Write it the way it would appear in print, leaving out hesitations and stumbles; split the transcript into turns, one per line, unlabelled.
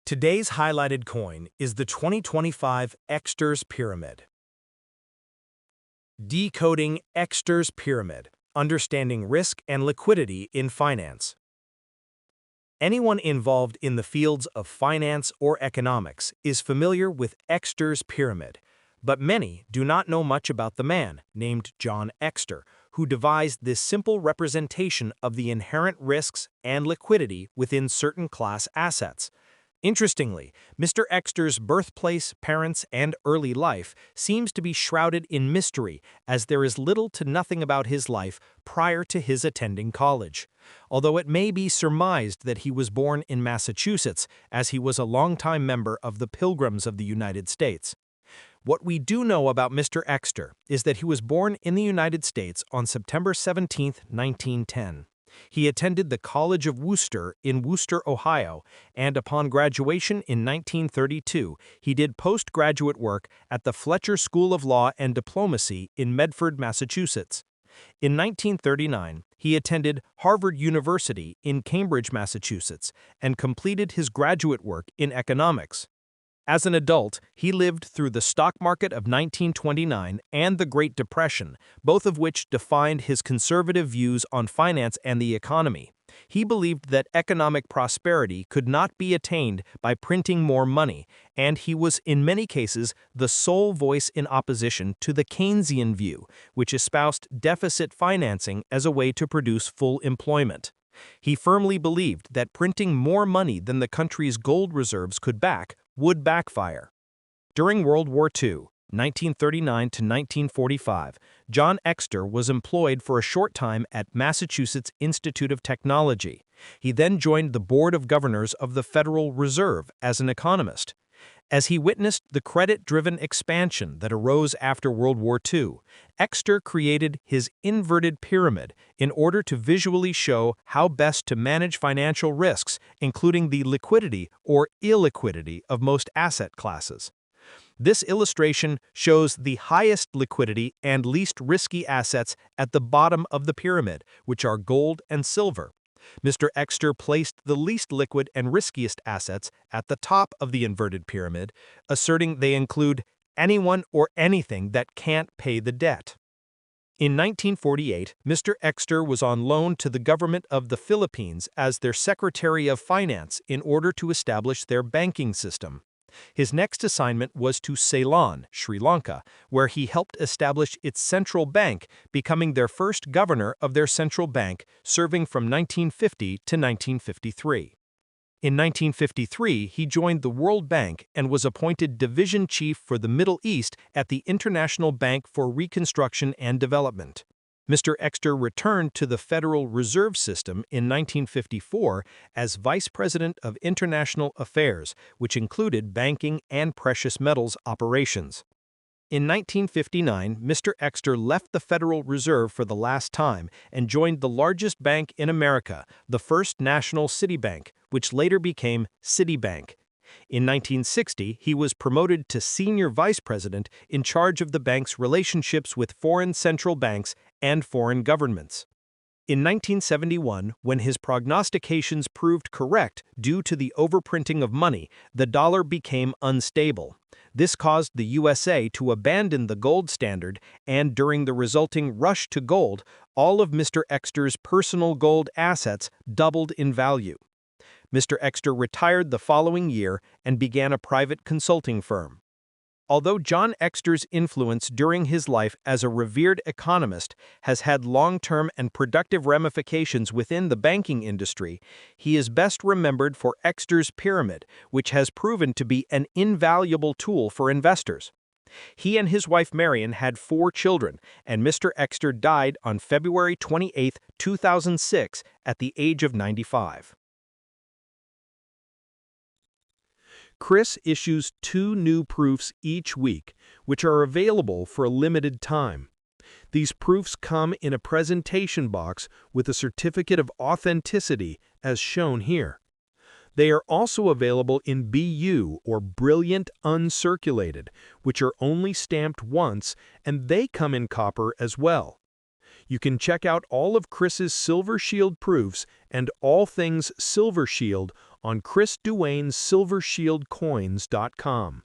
Today's highlighted coin is the 2025 Exter's Pyramid. Decoding Exter's Pyramid, Understanding Risk and Liquidity in Finance. Anyone involved in the fields of finance or economics is familiar with Exter's Pyramid, but many do not know much about the man, named John Exter, who devised this simple representation of the inherent risks and liquidity within certain class assets. Interestingly, Mr. Exter's birthplace, parents, and early life seems to be shrouded in mystery, as there is little to nothing about his life prior to his attending college. Although it may be surmised that he was born in Massachusetts, as he was a longtime member of the Pilgrims of the United States. What we do know about Mr. Exter is that he was born in the United States on September 17, 1910. He attended the College of Worcester in Worcester, Ohio, and upon graduation in 1932, he did postgraduate work at the Fletcher School of Law and Diplomacy in Medford, Massachusetts. In 1939, he attended Harvard University in Cambridge, Massachusetts, and completed his graduate work in economics. As an adult, he lived through the stock market of 1929 and the Great Depression, both of which defined his conservative views on finance and the economy. He believed that economic prosperity could not be attained by printing more money, and he was in many cases the sole voice in opposition to the Keynesian view, which espoused deficit financing as a way to produce full employment. He firmly believed that printing more money than the country's gold reserves could back would backfire. During World War II, 1939 to 1945, John Exter was employed for a short time at Massachusetts Institute of Technology. He then joined the Board of Governors of the Federal Reserve as an economist. As he witnessed the credit-driven expansion that arose after World War II, Exter created his inverted pyramid in order to visually show how best to manage financial risks, including the liquidity or illiquidity of most asset classes. This illustration shows the highest liquidity and least risky assets at the bottom of the pyramid, which are gold and silver. Mr. Exter placed the least liquid and riskiest assets at the top of the inverted pyramid, asserting they include anyone or anything that can't pay the debt. In 1948, Mr. Exter was on loan to the government of the Philippines as their Secretary of Finance in order to establish their banking system. His next assignment was to Ceylon, Sri Lanka, where he helped establish its central bank, becoming their first governor of their central bank, serving from 1950 to 1953. In 1953, he joined the World Bank and was appointed division chief for the Middle East at the International Bank for Reconstruction and Development. Mr. Exter returned to the Federal Reserve System in 1954 as Vice President of International Affairs, which included banking and precious metals operations. In 1959, Mr. Exter left the Federal Reserve for the last time and joined the largest bank in America, the First National City Bank, which later became Citibank. In 1960, he was promoted to senior vice president in charge of the bank's relationships with foreign central banks and foreign governments. In 1971, when his prognostications proved correct due to the overprinting of money, the dollar became unstable. This caused the USA to abandon the gold standard, and during the resulting rush to gold, all of Mr. Exter's personal gold assets doubled in value. Mr. Exter retired the following year and began a private consulting firm. Although John Exter's influence during his life as a revered economist has had long-term and productive ramifications within the banking industry, he is best remembered for Exter's Pyramid, which has proven to be an invaluable tool for investors. He and his wife Marion had 4 children, and Mr. Exter died on February 28, 2006, at the age of 95. Chris issues 2 new proofs each week, which are available for a limited time. These proofs come in a presentation box with a certificate of authenticity as shown here. They are also available in BU or Brilliant Uncirculated, which are only stamped once, and they come in copper as well. You can check out all of Chris's Silver Shield proofs and all things Silver Shield
on Chris Duane's SilverShieldCoins.com.